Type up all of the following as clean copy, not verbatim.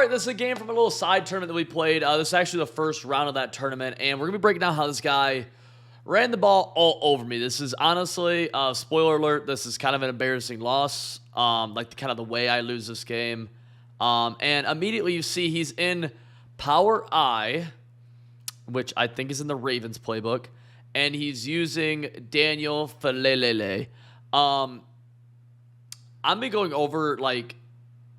right, this is a game from a little side tournament that we played. This is actually the first round of that tournament, and we're going to be breaking down how this guy ran the ball all over me. This is honestly, spoiler alert, this is kind of an embarrassing loss, kind of the way I lose this game. And immediately you see he's in Power I, which I think is in the Ravens playbook, and he's using Daniel Falelele. I'm going to be going over,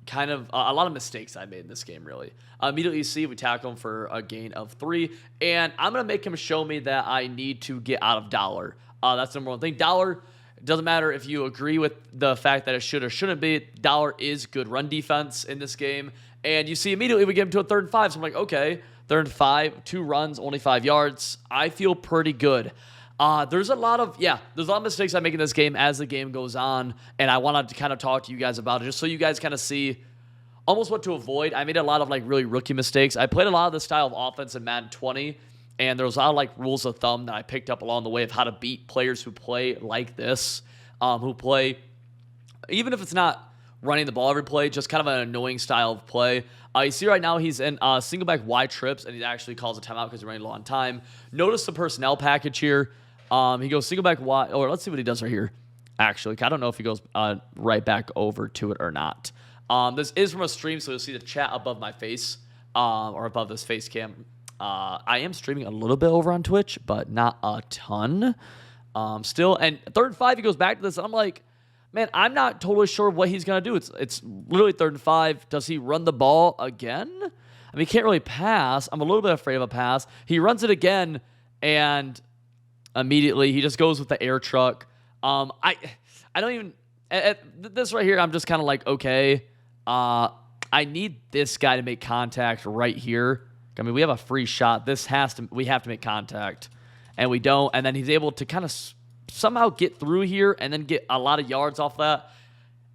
kind of a lot of mistakes I made in this game, really. Immediately you see we tackle him for a gain of 3, and I'm going to make him show me that I need to get out of dollar. That's the number one thing. Dollar, doesn't matter if you agree with the fact that it should or shouldn't be. Dollar is good run defense in this game, and you see immediately we get him to a 3rd and 5, so I'm like, okay, 3rd and 5, 2 runs, only 5 yards. I feel pretty good. There's a lot of mistakes I make in this game as the game goes on, and I wanted to kind of talk to you guys about it just so you guys kind of see almost what to avoid. I made a lot of really rookie mistakes. I played a lot of this style of offense in Madden 20, and there was a lot of rules of thumb that I picked up along the way of how to beat players who play like this, who play, even if it's not running the ball every play, just kind of an annoying style of play. You see right now he's in single back wide trips, and he actually calls a timeout because he's running low on time. Notice the personnel package here. He goes single back wide, or let's see what he does right here. Actually, I don't know if he goes right back over to it or not. This is from a stream, so you'll see the chat above my face, or above this face cam. I am streaming a little bit over on Twitch, but not a ton. Still, and 3rd and 5, he goes back to this, and I'm like, man, I'm not totally sure what he's going to do. It's literally 3rd and 5. Does he run the ball again? I mean, he can't really pass. I'm a little bit afraid of a pass. He runs it again, and immediately he just goes with the air truck. I don't even, at this right here, I'm just kind of like, okay, I need this guy to make contact right here. I mean, we have a free shot. We have to make contact, and we don't. And then he's able to kind of somehow get through here and then get a lot of yards off that.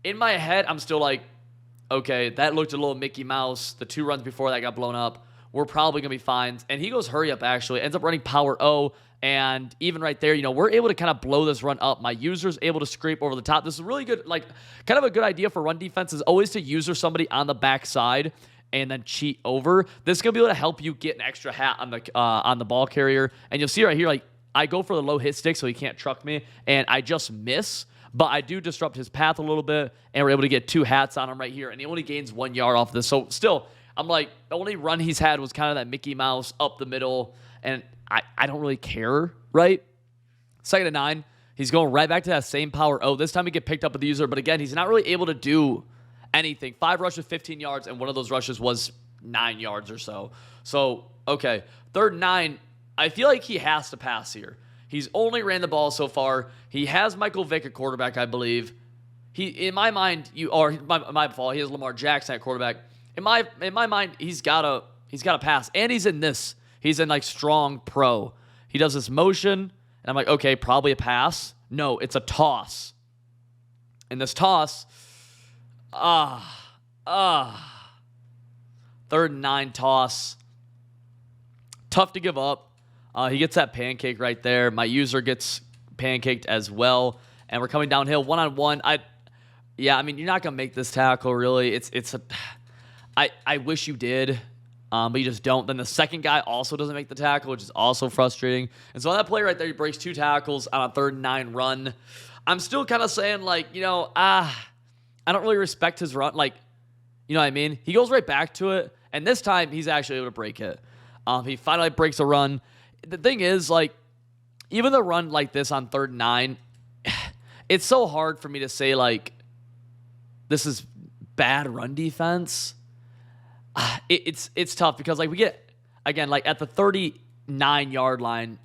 In my head, I'm still like, okay, that looked a little Mickey Mouse. The 2 runs before that got blown up. We're probably going to be fine. And he goes hurry up, actually. Ends up running power O. And even right there, we're able to kind of blow this run up. My user's able to scrape over the top. This is really good, kind of a good idea for run defense is always to user somebody on the backside and then cheat over. This is going to be able to help you get an extra hat on the ball carrier. And you'll see right here, I go for the low hit stick so he can't truck me, and I just miss. But I do disrupt his path a little bit, and we're able to get 2 hats on him right here, and he only gains 1 yard off of this. So still, I'm like, the only run he's had was kind of that Mickey Mouse up the middle, and I don't really care, right? 2nd and 9. He's going right back to that same power. Oh, this time he get picked up with the user, but again, he's not really able to do anything. 5 rushes, 15 yards, and one of those rushes was 9 yards or so. So, okay, 3rd and 9. I feel like he has to pass here. He's only ran the ball so far. He has Michael Vick at quarterback, I believe. In my mind, my fault. He has Lamar Jackson at quarterback. In my mind, he's got to pass, and he's in this. He's in strong pro. He does this motion, and I'm like, okay, probably a pass. No, it's a toss. And this toss, 3rd and 9 toss. Tough to give up. He gets that pancake right there. My user gets pancaked as well, and we're coming downhill 1-on-1. You're not gonna make this tackle really. I wish you did. But you just don't. Then the second guy also doesn't make the tackle, which is also frustrating. And so on that play right there, he breaks 2 tackles on a 3rd and 9 run. I'm still kind of saying, I don't really respect his run. You know what I mean? He goes right back to it, and this time he's actually able to break it. He finally breaks a run. The thing is, even the run like this on 3rd and 9, it's so hard for me to say, this is bad run defense. It's tough because we get again at the 39-yard line.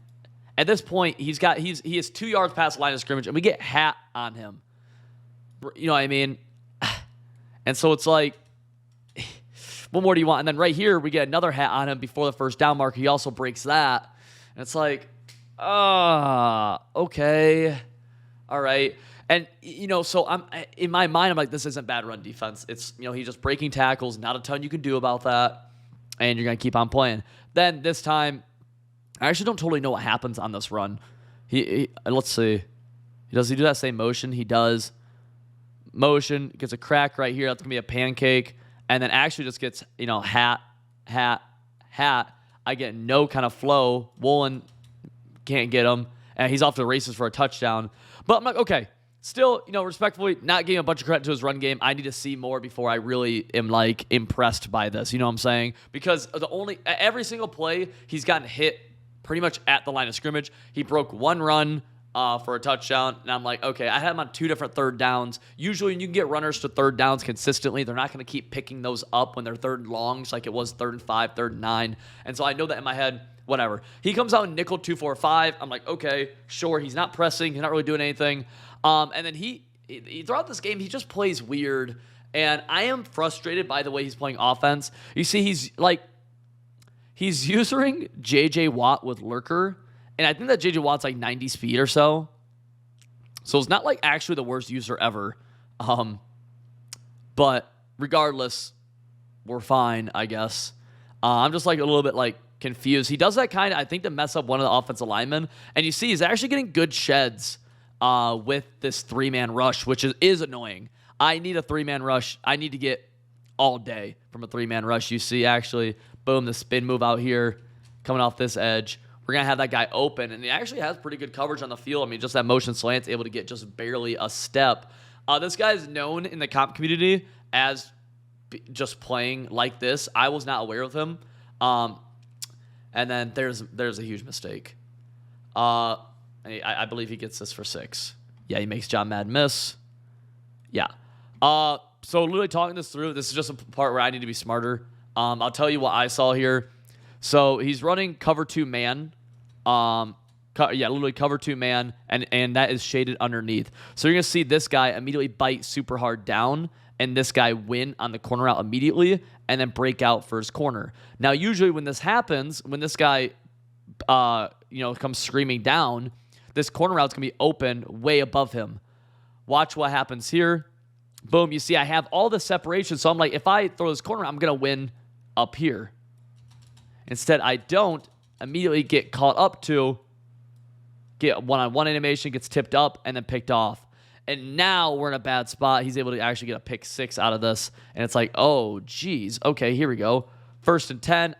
At this point, he is 2 yards past the line of scrimmage, and we get hat on him. You know what I mean? And so it's what more do you want? And then right here, we get another hat on him before the 1st down marker. He also breaks that, and it's okay, all right. And, so I'm in my mind, I'm like, this isn't bad run defense. It's, he's just breaking tackles. Not a ton you can do about that. And you're going to keep on playing. Then this time, I actually don't totally know what happens on this run. Let's see. Does he do that same motion? He does. Motion. Gets a crack right here. That's going to be a pancake. and then actually just gets, hat, hat, hat. I get no kind of flow. Woolen can't get him, and he's off to the races for a touchdown. But I'm like, okay, still, respectfully, not giving a bunch of credit to his run game. I need to see more before I really am, impressed by this. You know what I'm saying? Because every single play, he's gotten hit pretty much at the line of scrimmage. He broke one run for a touchdown, and I'm like, okay, I had him on 2 different third downs. Usually when you can get runners to third downs consistently, they're not going to keep picking those up when they're third and longs like it was 3rd and 5, 3rd and 9. And so I know that in my head, whatever. He comes out in nickel 2-4-5. I'm like, okay, sure, he's not pressing. He's not really doing anything. And then he throughout this game, he just plays weird. And I am frustrated by the way he's playing offense. You see, he's using J.J. Watt with Lurker. And I think that J.J. Watt's 90 speed or so. So it's not actually the worst user ever. But regardless, we're fine, I guess. I'm just a little bit confused. He does that kind of, I think, to mess up one of the offensive linemen. And you see he's actually getting good sheds with this 3-man rush, which is annoying. I need a 3-man rush. I need to get all day from a 3-man rush. You see, actually, boom, the spin move out here coming off this edge. We're going to have that guy open, and he actually has pretty good coverage on the field. I mean, just that motion slant's able to get just barely a step. This guy is known in the comp community as just playing like this. I was not aware of him. And then there's a huge mistake. I believe he gets this for 6. Yeah, he makes John Madden miss. Yeah. So literally talking this through, this is just a part where I need to be smarter. I'll tell you what I saw here. So he's running cover 2 man. Literally cover 2 man, and that is shaded underneath. So you're going to see this guy immediately bite super hard down, and this guy win on the corner out immediately, and then break out for his corner. Now, usually when this happens, when this guy, comes screaming down, this corner route's going to be open way above him. Watch what happens here. Boom, you see I have all the separation, so I'm like, if I throw this corner, I'm going to win up here. Instead, I don't immediately get caught up to get one-on-one animation, gets tipped up, and then picked off. And now we're in a bad spot. He's able to actually get a pick 6 out of this. And it's like, oh, geez. Okay, here we go. 1st and 10.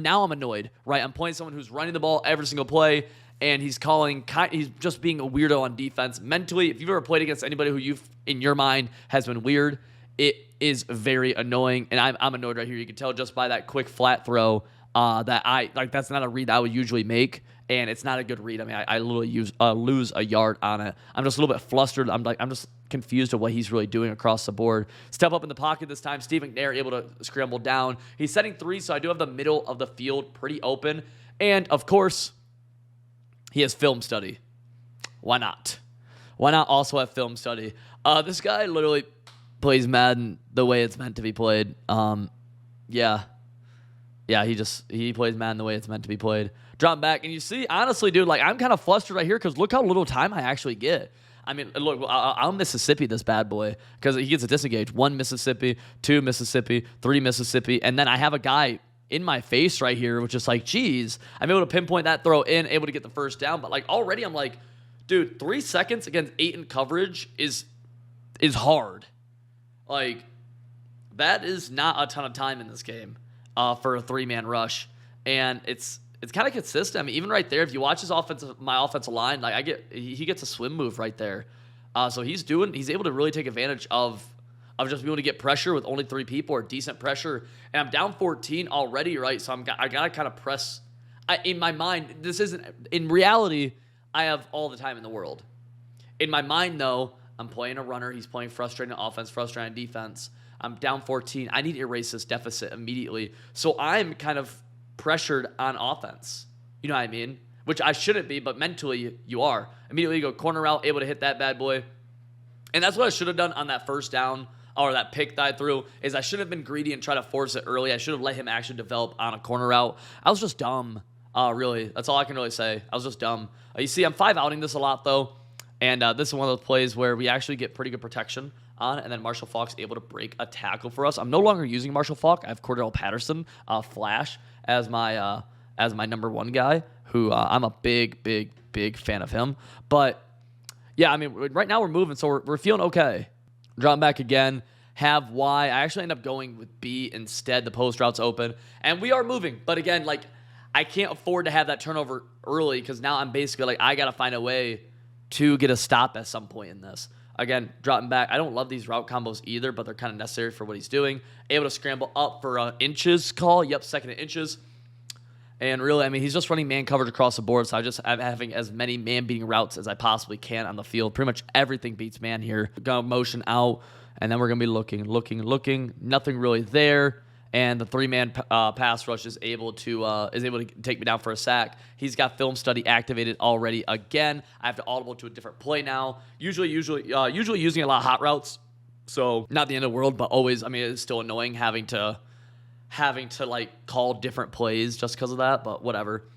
Now I'm annoyed, right? I'm playing someone who's running the ball every single play, and he's just being a weirdo on defense. Mentally, if you've ever played against anybody who in your mind has been weird, it is very annoying. And I'm annoyed right here. You can tell just by that quick flat throw that's not a read I would usually make, and it's not a good read. I mean, I literally lose a yard on it. I'm just a little bit flustered. I'm just confused at what he's really doing across the board. Step up in the pocket this time. Steve McNair able to scramble down. He's setting 3, so I do have the middle of the field pretty open. And, of course, he has film study. Why not? Why not also have film study? This guy literally plays Madden the way it's meant to be played. Yeah, he plays Madden the way it's meant to be played. Drop back, and you see, honestly, dude, I'm kind of flustered right here because look how little time I actually get. I mean, look, I'll Mississippi this bad boy because he gets a disengage. 1 Mississippi, 2 Mississippi, 3 Mississippi, and then I have a guy in my face right here, which is geez, I'm able to pinpoint that throw in, able to get the first down, but already I'm like, dude, 3 seconds against 8 in coverage is hard. That is not a ton of time in this game. For a 3-man rush, and it's kind of consistent. I mean, even right there, if you watch my offensive line, he gets a swim move right there. So he's able to really take advantage of just being able to get pressure with only 3 people or decent pressure. And I'm down 14 already, right? So I gotta kind of press. In my mind, in reality, I have all the time in the world. In my mind, though, I'm playing a runner. He's playing frustrating offense, frustrating defense. I'm down 14. I need to erase this deficit immediately. So I'm kind of pressured on offense. You know what I mean? Which I shouldn't be, but mentally you are. Immediately you go corner route, able to hit that bad boy. And that's what I should have done on that first down or that pick that I threw, is I should have been greedy and try to force it early. I should have let him actually develop on a corner route. I was just dumb, really. That's all I can really say. I was just dumb. You see, I'm 5-outing this a lot, though. And this is one of those plays where we actually get pretty good protection on, and then Marshall Faulk's able to break a tackle for us. I'm no longer using Marshall Faulk. I have Cordell Patterson, Flash, as my number 1 guy, who I'm a big fan of him. But, yeah, I mean, right now we're moving, so we're feeling okay. Dropping back again. have Y. I actually end up going with B instead. The post route's open. And we are moving. But again, like, I can't afford to have that turnover early because now I'm basically like, I got to find a way to get a stop at some point in this. Again, dropping back. I don't love these route combos either, but they're kind of necessary for what he's doing. Able to scramble up for inches call. Yep, second and inches. And really, I mean, he's just running man coverage across the board, so I'm having as many man-beating routes as I possibly can on the field. Pretty much everything beats man here. Go motion out, and then we're going to be looking. Nothing really there. And the three-man pass rush is able to take me down for a sack. He's got film study activated already again. I have to audible to a different play now. Usually using a lot of hot routes, so not the end of the world, but always, I mean, it's still annoying having to like call different plays just because of that, but whatever.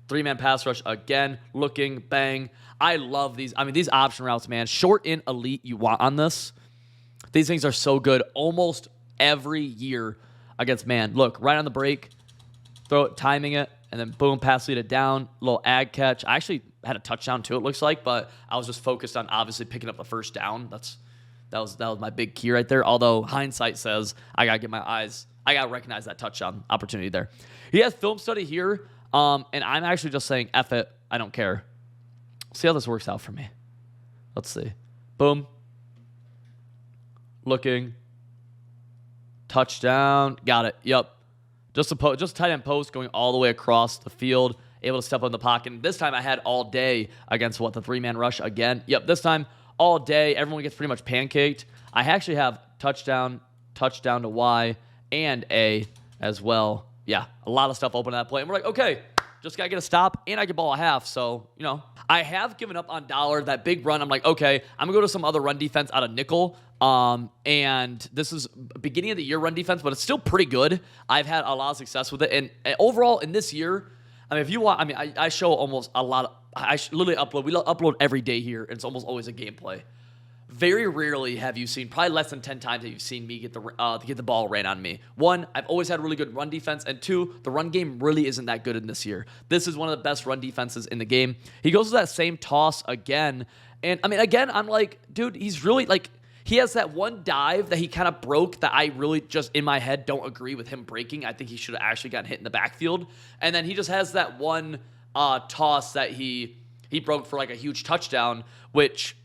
Three-man pass rush again, looking, bang. I love these. I mean, these option routes, man. Short in elite you want on this. These things are so good almost every year against man. Look, right on the break, throw it, timing it, and then boom, pass lead it down, little ag catch. I actually had a touchdown too, it looks like, but I was just focused on obviously picking up the first down. That was my big key right there. Although hindsight says I gotta recognize that touchdown opportunity there. He has film study here, and I'm actually just saying, F it, I don't care. See how this works out for me. Let's see. Boom. Looking. Touchdown. Got it. Yep. Just tight end post going all the way across the field. Able to step on the pocket. And this time I had all day against the three-man rush again. Yep, this time all day. Everyone gets pretty much pancaked. I actually have touchdown to Y, and A as well. Yeah, a lot of stuff open at that play. And we're like, okay, just got to get a stop, and I can ball a half. So, I have given up on Dollar. That big run, I'm like, okay, I'm going to go to some other run defense out of nickel. And this is beginning of the year run defense, but it's still pretty good. I've had a lot of success with it. And overall, in this year, I mean, if you want, I mean, I show almost a lot of, I literally upload, we upload every day here, and it's almost always a gameplay. Very rarely have you seen, probably less than 10 times that you've seen me get the ball ran on me. One, I've always had really good run defense, and two, the run game really isn't that good in this year. This is one of the best run defenses in the game. He goes to that same toss again, and I mean, again, I'm like, dude, he's really like, he has that one dive that he kind of broke that I really just in my head don't agree with him breaking. I think he should have actually gotten hit in the backfield, and then he just has that one toss that he broke for like a huge touchdown, which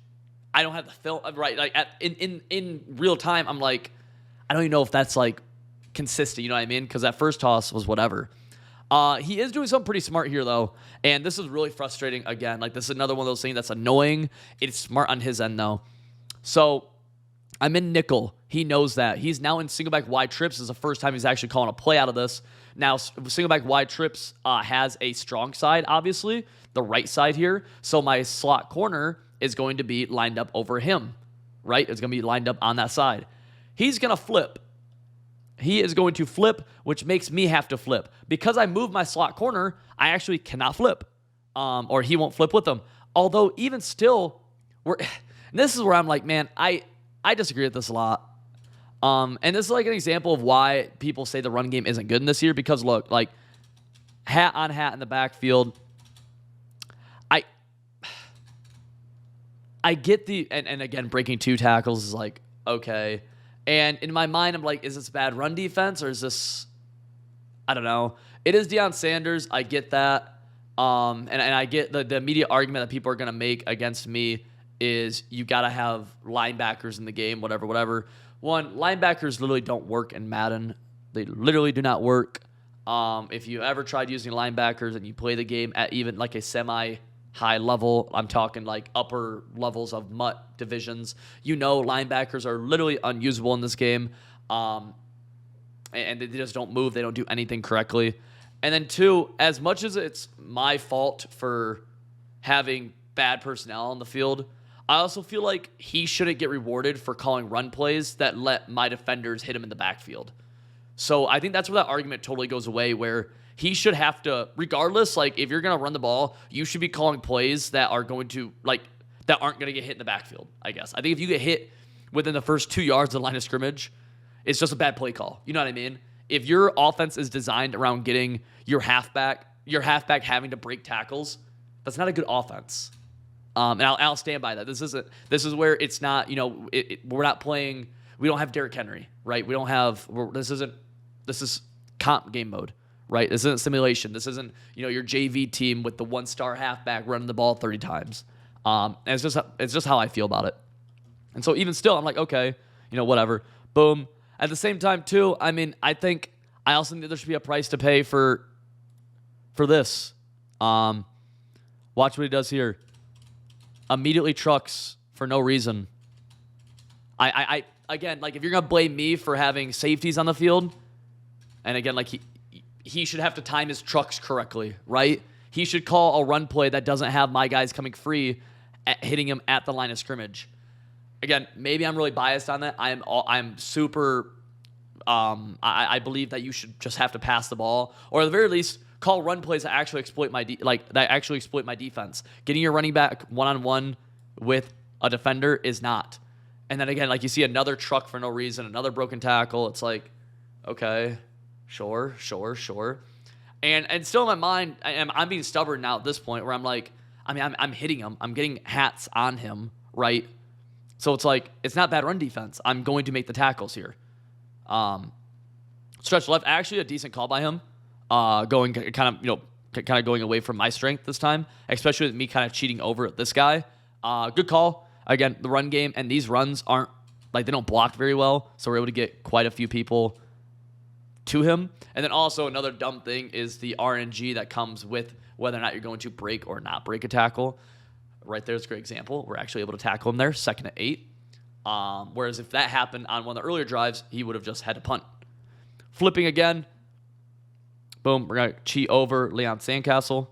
I don't have the film right. Like in real time, I'm like, I don't even know if that's like consistent. You know what I mean? Because that first toss was whatever. He is doing something pretty smart here though, and this is really frustrating. Again, like this is another one of those things that's annoying. It's smart on his end though. So I'm in nickel. He knows that. He's now in single back wide trips. This is the first time he's actually calling a play out of this. Now single back wide trips has a strong side, obviously the right side here. So my slot corner is going to be lined up over him, right? It's going to be lined up on that side. He's going to flip. He is going to flip, which makes me have to flip. Because I moved my slot corner, I actually cannot flip, or he won't flip with him. Although even still, this is where I'm like, man, I disagree with this a lot. And this is like an example of why people say the run game isn't good in this year. Because look, like hat on hat in the backfield, I get and again, breaking two tackles is like, okay. And in my mind, I'm like, is this bad run defense or is this, I don't know. It is Deion Sanders. I get that. And I get the immediate argument that people are going to make against me is you got to have linebackers in the game, whatever. One, linebackers literally don't work in Madden. They literally do not work. If you ever tried using linebackers and you play the game at even like a semi-high level, I'm talking like upper levels of MUT divisions, linebackers are literally unusable in this game. And they just don't move. They don't do anything correctly. And then two, as much as it's my fault for having bad personnel on the field, I also feel like he shouldn't get rewarded for calling run plays that let my defenders hit him in the backfield. So I think that's where that argument totally goes away, where he should have to, regardless, like if you're going to run the ball, you should be calling plays that are going to, like, that aren't going to get hit in the backfield, I guess. I think if you get hit within the first 2 yards of the line of scrimmage, it's just a bad play call. You know what I mean? If your offense is designed around getting your halfback having to break tackles, that's not a good offense. And I'll stand by that. This is where it's not, we're not playing We don't have Derrick Henry, right? We don't have this is comp game mode, right? This isn't simulation. This isn't, your JV team with the one-star halfback running the ball 30 times. And it's just how I feel about it. And so even still, I'm like, okay, whatever. Boom. At the same time, too, I mean, I also think there should be a price to pay for this. Watch what he does here. Immediately trucks for no reason. I again, like, if you're gonna blame me for having safeties on the field, and again, like, he should have to time his trucks correctly, right? He should call a run play that doesn't have my guys coming free, hitting him at the line of scrimmage. Again, maybe I'm really biased on that. I'm super. I believe that you should just have to pass the ball, or at the very least, call run plays that actually exploit my defense. Getting your running back one-on-one with a defender is not. And then again, like, you see another truck for no reason, another broken tackle. It's like, okay, sure. And still in my mind, I'm being stubborn now at this point where I'm like, I mean, I'm hitting him. I'm getting hats on him, right? So it's like, it's not bad run defense. I'm going to make the tackles here. Stretch left, actually a decent call by him. Going kind of going away from my strength this time, especially with me kind of cheating over this guy. Good call. Again, the run game and these runs aren't, like, they don't block very well, so we're able to get quite a few people to him. And then also another dumb thing is the RNG that comes with whether or not you're going to break or not break a tackle. Right there's a great example. We're actually able to tackle him there, 2nd and 8. Whereas if that happened on one of the earlier drives, he would have just had to punt. Flipping again. Boom, we're going to cheat over Leon Sandcastle.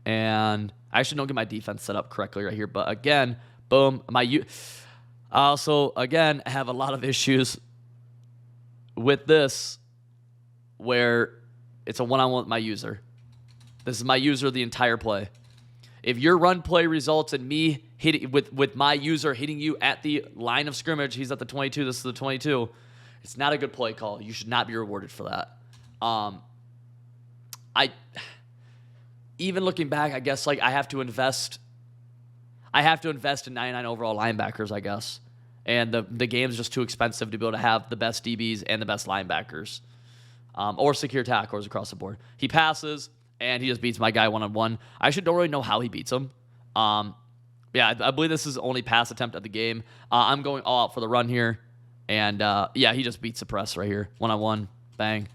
And I actually don't get my defense set up correctly right here. But again, boom. I also, again, have a lot of issues with this where it's a one-on-one with my user. This is my user the entire play. If your run play results in me hitting with my user hitting you at the line of scrimmage, he's at the 22, this is the 22, it's not a good play call. You should not be rewarded for that. Even looking back, I guess, like, I have to invest in 99 overall linebackers, I guess. And the game's just too expensive to be able to have the best DBs and the best linebackers. Or secure tacklers across the board. He passes, and he just beats my guy one-on-one. I actually don't really know how he beats him. Yeah, I believe this is the only pass attempt of the game. I'm going all out for the run here. And, yeah, he just beats the press right here. One-on-one. Bang.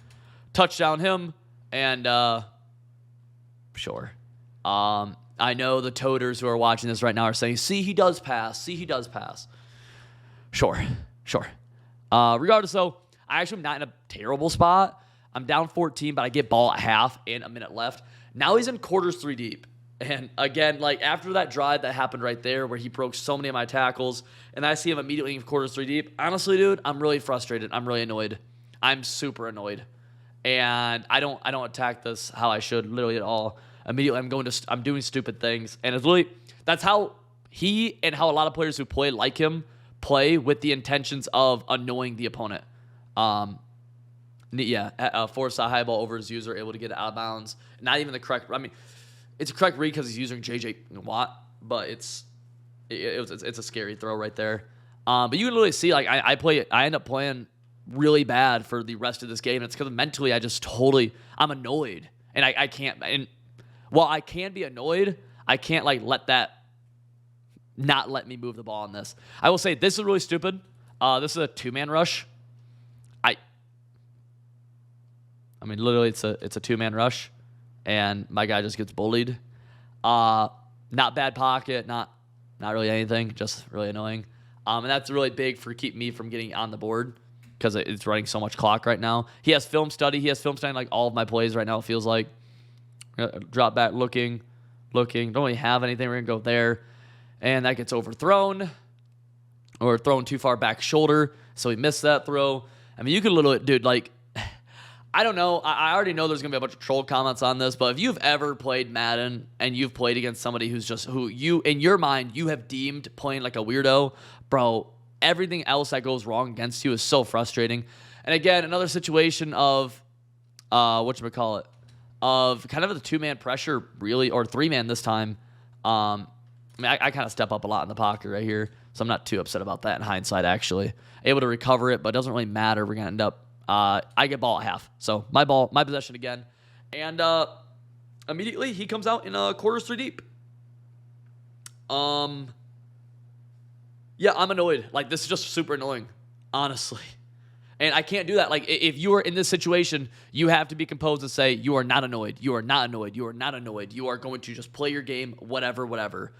Touchdown him. And, sure. I know the toters who are watching this right now are saying, see, he does pass. Sure. Regardless, though, I actually am not in a terrible spot. I'm down 14, but I get ball at half and a minute left. Now he's in quarters 3 deep. And again, like, after that drive that happened right there where he broke so many of my tackles, and I see him immediately in quarters 3 deep, honestly, dude, I'm really frustrated. I'm really annoyed. I'm super annoyed. And I don't attack this how I should literally at all. Immediately I'm doing stupid things. And it's really, that's how he and how a lot of players who play like him play, with the intentions of annoying the opponent. Force a high ball over his user, able to get it out of bounds. Not even the correct, I mean, it's a correct read because he's using J.J. Watt, but it's a scary throw right there. But you can literally see, like, I end up playing really bad for the rest of this game. And it's because mentally I'm annoyed. And I can't, and while I can be annoyed, I can't, like, let that not let me move the ball on this. I will say this is really stupid. This is a 2-man rush. I mean, literally, it's a 2-man rush, and my guy just gets bullied. Not bad pocket, not really anything, just really annoying. And that's really big for keep me from getting on the board because it's running so much clock right now. He has film study. He has film study like all of my plays right now. It feels like drop back, looking. Don't really have anything. We're gonna go there, and that gets overthrown or thrown too far back shoulder. So he missed that throw. I mean, you could literally, dude, like, I don't know. I already know there's going to be a bunch of troll comments on this, but if you've ever played Madden and you've played against somebody who you, in your mind, you have deemed playing like a weirdo, bro, everything else that goes wrong against you is so frustrating. And again, another situation of, of kind of the 2-man pressure, really, or 3-man this time. I mean, I kind of step up a lot in the pocket right here. So I'm not too upset about that in hindsight, actually. Able to recover it, but it doesn't really matter. We're going to end up, I get ball at half. So my possession again. And immediately he comes out in quarters 3 deep. Yeah, I'm annoyed. Like, this is just super annoying, honestly. And I can't do that. Like, if you are in this situation, you have to be composed and say, you are not annoyed. You are not annoyed. You are not annoyed. You are going to just play your game, whatever.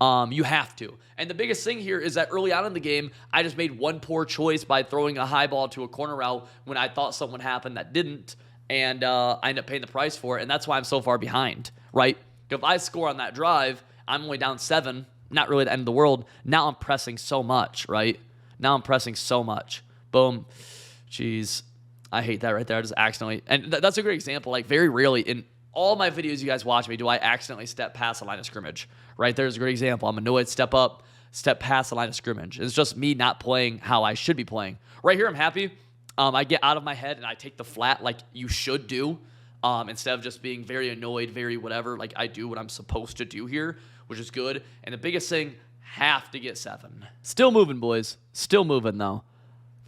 You have to. And the biggest thing here is that early on in the game, I just made one poor choice by throwing a high ball to a corner route when I thought something happened that didn't. And I ended up paying the price for it. And that's why I'm so far behind, right? If I score on that drive, I'm only down 7. Not really the end of the world. Now I'm pressing so much, right? Now I'm pressing so much. Boom. Jeez. I hate that right there. I just accidentally. And that's a great example. Like, very rarely in all my videos you guys watch me do I accidentally step past the line of scrimmage. Right there's a great example. I'm annoyed, step up, step past the line of scrimmage. It's just me not playing how I should be playing. Right here, I'm happy. I get out of my head and I take the flat like you should do. Instead of just being very annoyed, very whatever. Like, I do what I'm supposed to do here, which is good. And the biggest thing, have to get 7. Still moving, boys. Still moving, though.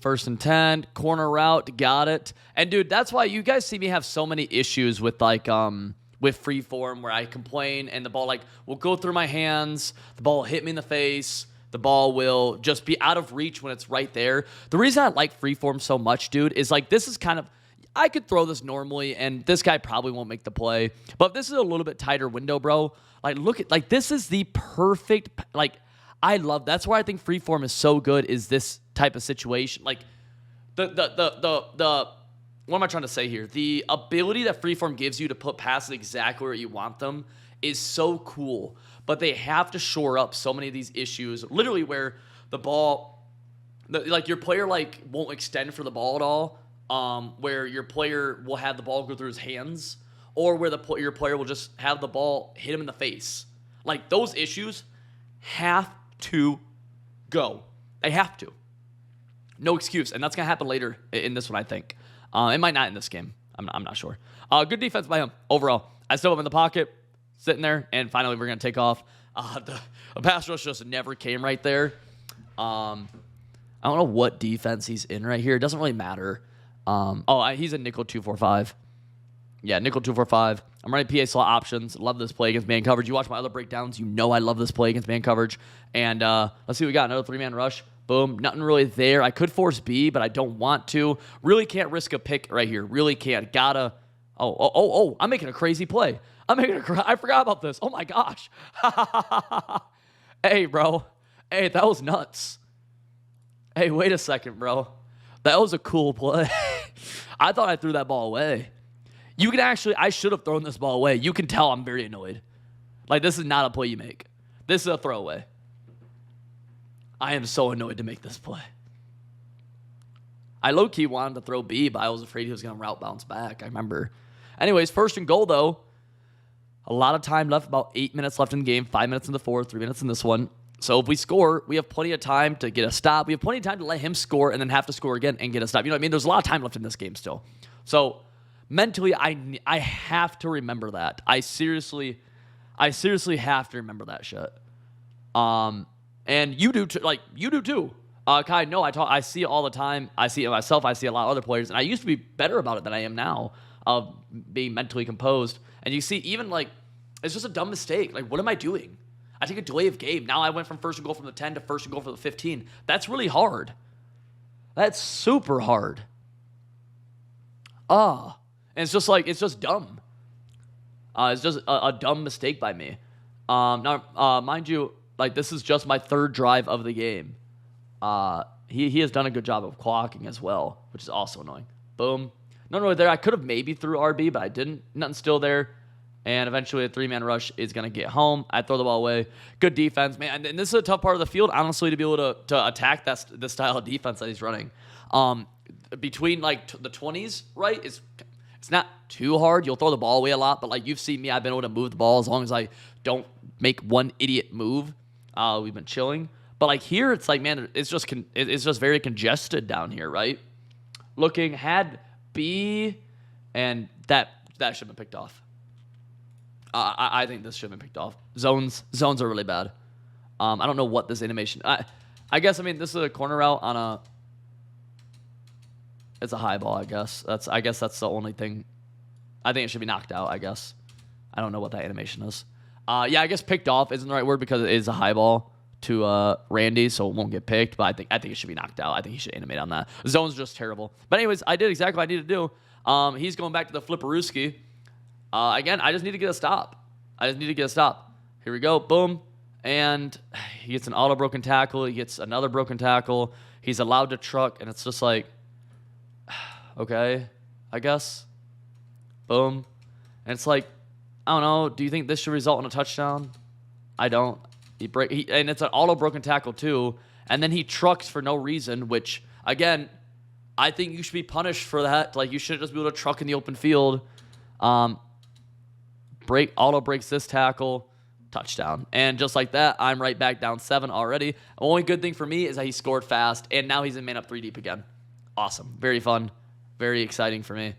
1st and 10, corner route, got it. And, dude, that's why you guys see me have so many issues with, like, with freeform where I complain and the ball, like, will go through my hands. The ball will hit me in the face. The ball will just be out of reach when it's right there. The reason I like freeform so much, dude, is, like, this is kind of, I could throw this normally, and this guy probably won't make the play. But if this is a little bit tighter window, bro, like, look at, like, this is the perfect, like, I love, that's why I think freeform is so good, is this type of situation. Like, what am I trying to say here? The ability that freeform gives you to put passes exactly where you want them is so cool. But they have to shore up so many of these issues, literally where the ball, like, your player, like, won't extend for the ball at all, where your player will have the ball go through his hands, or where your player will just have the ball hit him in the face. Like, those issues have to go. They have to. No excuse. And that's going to happen later in this one, I think. It might not in this game. I'm not sure. Good defense by him overall. I still have him in the pocket, sitting there, and finally we're going to take off. The pass rush just never came right there. I don't know what defense he's in right here. It doesn't really matter. He's a nickel 2-4-5. Yeah, nickel 2-4-5. I'm running PA slot options. Love this play against man coverage. You watch my other breakdowns, you know I love this play against man coverage. And let's see what we got. Another 3-man rush. Boom. Nothing really there. I could force B, but I don't want to. Really can't risk a pick right here. Really can't. Gotta. Oh. I'm making a crazy play. I forgot about this. Oh, my gosh. Hey, bro. Hey, that was nuts. Hey, wait a second, bro. That was a cool play. I thought I threw that ball away. You can actually, I should have thrown this ball away. You can tell I'm very annoyed. Like, this is not a play you make. This is a throwaway. I am so annoyed to make this play. I low-key wanted to throw B, but I was afraid he was going to route bounce back. I remember. Anyways, 1st and goal, though. A lot of time left, about 8 minutes left in the game, 5 minutes in the fourth, 3 minutes in this one. So if we score, we have plenty of time to get a stop. We have plenty of time to let him score and then have to score again and get a stop. You know what I mean? There's a lot of time left in this game still. So mentally, I have to remember that. I seriously have to remember that shit. And you do too. Like, you do too. Kai, no, I see it all the time. I see it myself. I see a lot of other players, and I used to be better about it than I am now, of being mentally composed. And you see, even, like, it's just a dumb mistake. Like, what am I doing? I take a delay of game. Now I went from 1st and goal from the 10 to 1st and goal from the 15. That's really hard. That's super hard. And it's just like, it's just dumb. It's just a dumb mistake by me. Now, mind you, like, this is just my 3rd drive of the game. He has done a good job of clocking as well, which is also annoying. Boom. No, there. I could have maybe threw RB, but I didn't. Nothing still there. And eventually a 3-man rush is going to get home. I throw the ball away. Good defense, man. And this is a tough part of the field, honestly, to be able to attack the style of defense that he's running. Between, like, the 20s, right, it's not too hard. You'll throw the ball away a lot, but, like, you've seen me. I've been able to move the ball as long as I don't make one idiot move. We've been chilling. But, like, here, it's like, man, it's just very congested down here, right? Looking, had B, and that should have been picked off. I think this should have been picked off. Zones are really bad. I don't know what this animation. I guess, I mean, this is a corner route on a... It's a high ball, I guess. I guess that's the only thing. I think it should be knocked out, I guess. I don't know what that animation is. Yeah, I guess picked off isn't the right word because it is a high ball to Randy, so it won't get picked. But I think it should be knocked out. I think he should animate on that. Zone's just terrible. But anyways, I did exactly what I needed to do. He's going back to the flipperooski. Again, I just need to get a stop. Here we go. Boom. And he gets an auto broken tackle. He gets another broken tackle. He's allowed to truck, and it's just like, okay, I guess. Boom. And it's like, I don't know. Do you think this should result in a touchdown? I don't. And it's an auto broken tackle too. And then he trucks for no reason, which, again, I think you should be punished for that. Like, you shouldn't just be able to truck in the open field. Auto breaks this tackle. Touchdown. And just like that, I'm right back down 7 already. The only good thing for me is that he scored fast, and now he's in man up 3 deep again. Awesome. Very fun. Very exciting for me.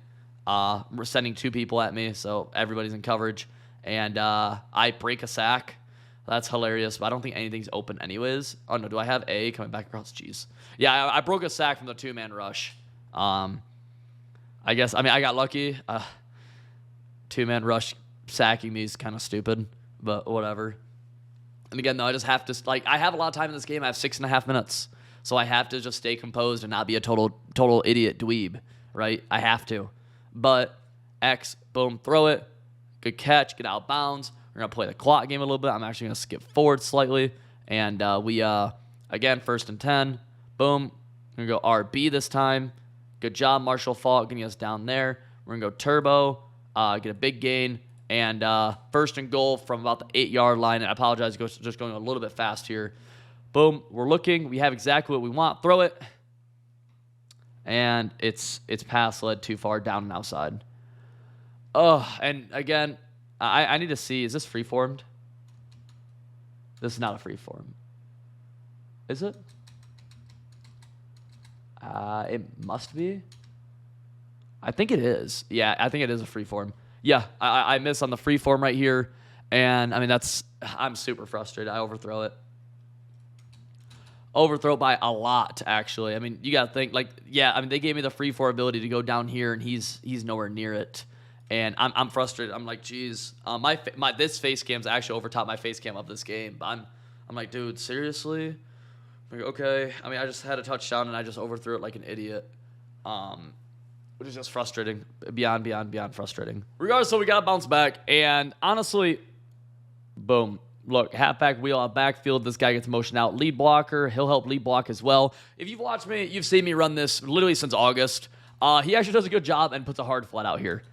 We're sending 2 people at me, so everybody's in coverage. And I break a sack. That's hilarious, but I don't think anything's open anyways. Oh, no. Do I have A coming back across? Jeez. Yeah, I broke a sack from the 2-man rush. I guess, I mean, I got lucky. 2-man rush sacking me is kind of stupid, but whatever. And again, though, I just have to, like, I have a lot of time in this game. I have 6.5 minutes. So I have to just stay composed and not be a total idiot dweeb, right? I have to. But X, boom, throw it. Good catch, get out of bounds. We're going to play the clock game a little bit. I'm actually going to skip forward slightly. And we, again, 1st and 10. Boom. We're going to go RB this time. Good job, Marshall Faulk, getting us down there. We're going to go turbo, get a big gain. And 1st and goal from about the 8-yard line. And I apologize, just going a little bit fast here. Boom, we're looking. We have exactly what we want. Throw it. And it's pass led too far down and outside. Oh, and again, I need to see, is this freeformed? This is not a freeform. Is it? It must be. I think it is. Yeah, I think it is a freeform. Yeah, I miss on the freeform right here. And, I mean, I'm super frustrated. I overthrow it. Overthrow by a lot, actually. I mean, you got to think, like, yeah, I mean, they gave me the free for ability to go down here, and he's nowhere near it. And I'm frustrated. I'm like, geez, this face cam's actually overtopped my face cam of this game. But I'm like, dude, seriously? I'm like, okay. I mean, I just had a touchdown, and I just overthrew it like an idiot. Which is just frustrating. Beyond frustrating. Regardless, so we got to bounce back. And honestly, boom. Look, halfback wheel out backfield. This guy gets motion out. Lead blocker. He'll help lead block as well. If you've watched me, you've seen me run this literally since August. He actually does a good job and puts a hard flat out here.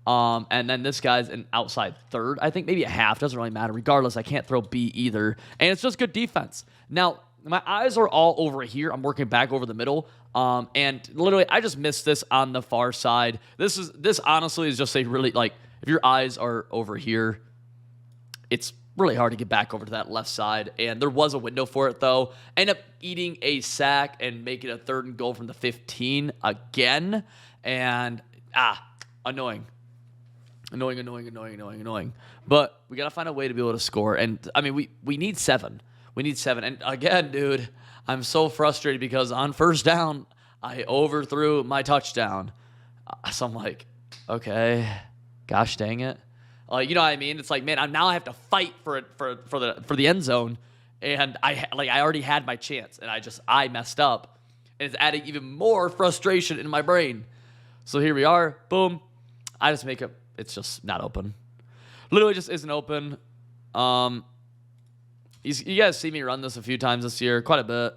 And then this guy's an outside third. I think maybe a half. Doesn't really matter. Regardless, I can't throw B either. And it's just good defense. Now, my eyes are all over here. I'm working back over the middle. And literally, I just missed this on the far side. This honestly is just a really, like, if your eyes are over here, it's really hard to get back over to that left side. And there was a window for it, though. End up eating a sack and make it a 3rd and goal from the 15 again. And, annoying. Annoying. But we got to find a way to be able to score. And, I mean, we need 7. We need 7. And, again, dude, I'm so frustrated because on 1st down, I overthrew my touchdown. So I'm like, okay, gosh dang it. You know what I mean? It's like, man, I have to fight for the end zone, and I already had my chance, and I messed up, and it's adding even more frustration in my brain. So here we are, boom. I just make it. It's just not open. Literally, just isn't open. You guys see me run this a few times this year, quite a bit.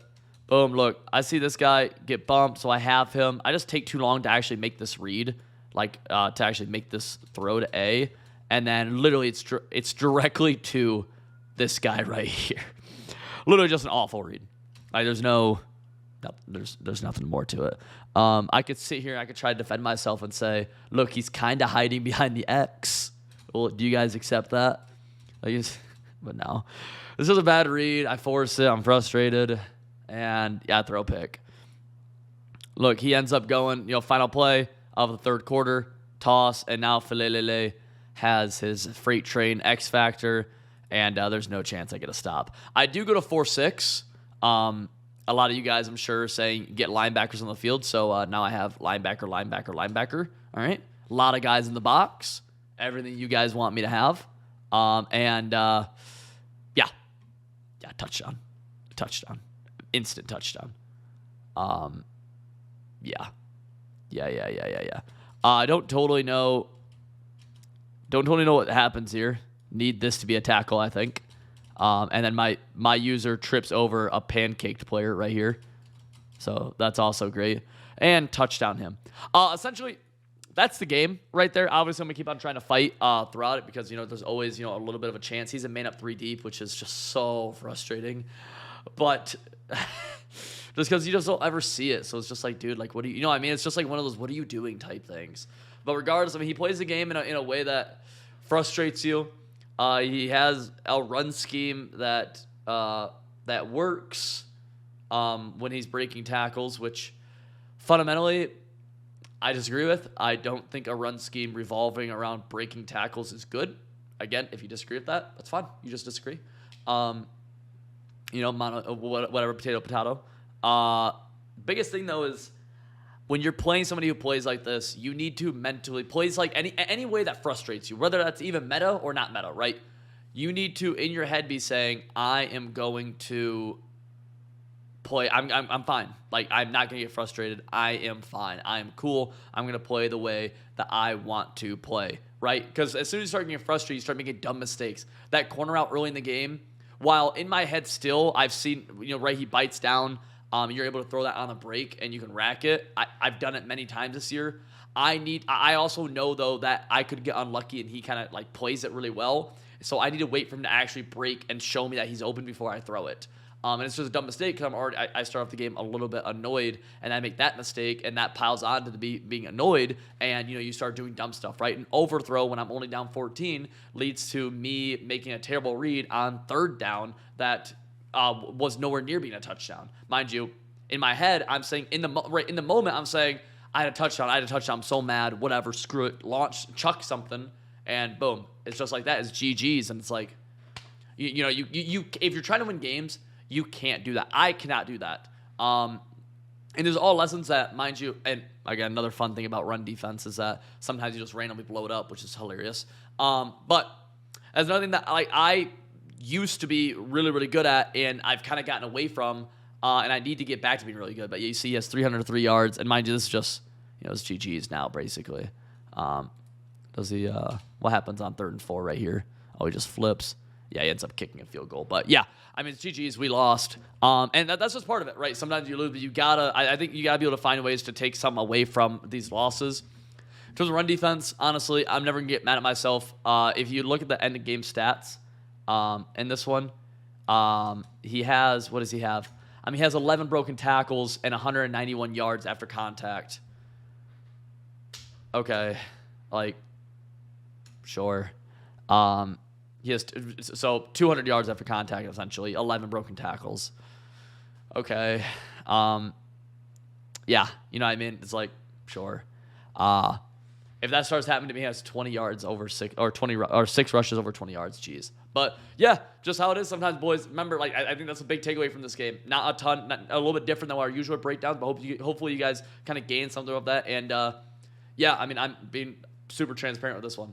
Boom, look, I see this guy get bumped, so I have him. I just take too long to actually make this read, to actually make this throw to A. And then literally it's directly to this guy right here. Literally just an awful read. Like, there's nothing more to it. I could sit here, I could try to defend myself and say, look, he's kind of hiding behind the X. Well, do you guys accept that? But no. This is a bad read. I force it. I'm frustrated. And, yeah, throw pick. Look, he ends up going, final play of the 3rd quarter, toss, and now Filelele has his freight train X factor, and there's no chance I get a stop. I do go to 4-6. a lot of you guys, I'm sure, saying get linebackers on the field. So now I have linebacker, linebacker, linebacker. All right. A lot of guys in the box. Everything you guys want me to have. Yeah, touchdown. Instant touchdown. Yeah. I don't totally know what happens here. Need this to be a tackle, I think. And then my user trips over a pancaked player right here. So that's also great. And touchdown him. Essentially, that's the game right there. Obviously, I'm going to keep on trying to fight throughout it because, there's always, a little bit of a chance. He's a man up 3 deep, which is just so frustrating. But just because you just don't ever see it. So it's just like, dude, like, what do you know what I mean? It's just like one of those what are you doing type things. But regardless, I mean, he plays the game in a way that frustrates you. He has a run scheme that works when he's breaking tackles, which fundamentally I disagree with. I don't think a run scheme revolving around breaking tackles is good. Again, if you disagree with that, that's fine. You just disagree. Whatever, potato. Biggest thing though is when you're playing somebody who plays like this, you need to mentally plays like any way that frustrates you, whether that's even meta or not meta, right? You need to in your head be saying, I am going to play. I'm fine. Like I'm not gonna get frustrated. I am fine. I am cool. I'm gonna play the way that I want to play, right? Because as soon as you start getting frustrated, you start making dumb mistakes. That corner out early in the game, while in my head still, I've seen right, he bites down. You're able to throw that on the break and you can rack it. I've done it many times this year. I also know though that I could get unlucky and he kind of like plays it really well. So I need to wait for him to actually break and show me that he's open before I throw it. And it's just a dumb mistake because I start off the game a little bit annoyed and I make that mistake and that piles on to being annoyed and you start doing dumb stuff, right? An overthrow when I'm only down 14 leads to me making a terrible read on 3rd down that was nowhere near being a touchdown. Mind you, in my head, I'm saying in the moment, I'm saying I had a touchdown. I'm so mad. Whatever. Screw it. Launch, chuck something, and boom. It's just like that. It's GG's, and it's like, you if you're trying to win games, you can't do that. I cannot do that. And there's all lessons that, mind you, and again, another fun thing about run defense is that sometimes you just randomly blow it up, which is hilarious. But as another thing that I used to be really, really good at, and I've kind of gotten away from, and I need to get back to being really good. But you see, he has 303 yards, and mind you, this is just, it's GG's now, basically. Does he, what happens on 3rd and 4 right here? Oh, he just flips. Yeah, he ends up kicking a field goal. But yeah, I mean, it's GG's, we lost. And that's just part of it, right? Sometimes you lose, but I think you gotta be able to find ways to take something away from these losses. In terms of run defense, honestly, I'm never gonna get mad at myself. If you look at the end of game stats, in this one, he has, what does he have? I mean, he has 11 broken tackles and 191 yards after contact. Okay, like, sure. He has 200 yards after contact, essentially, 11 broken tackles. Okay, yeah, you know what I mean? It's like, sure. If that starts happening to me, he has 20 yards over 6 or 6 rushes over 20 yards. Jeez. But yeah, just how it is sometimes, boys. Remember, like I think that's a big takeaway from this game. Not a ton, a little bit different than our usual breakdowns, but hopefully you guys kind of gain something of that. And yeah, I mean, I'm being super transparent with this one.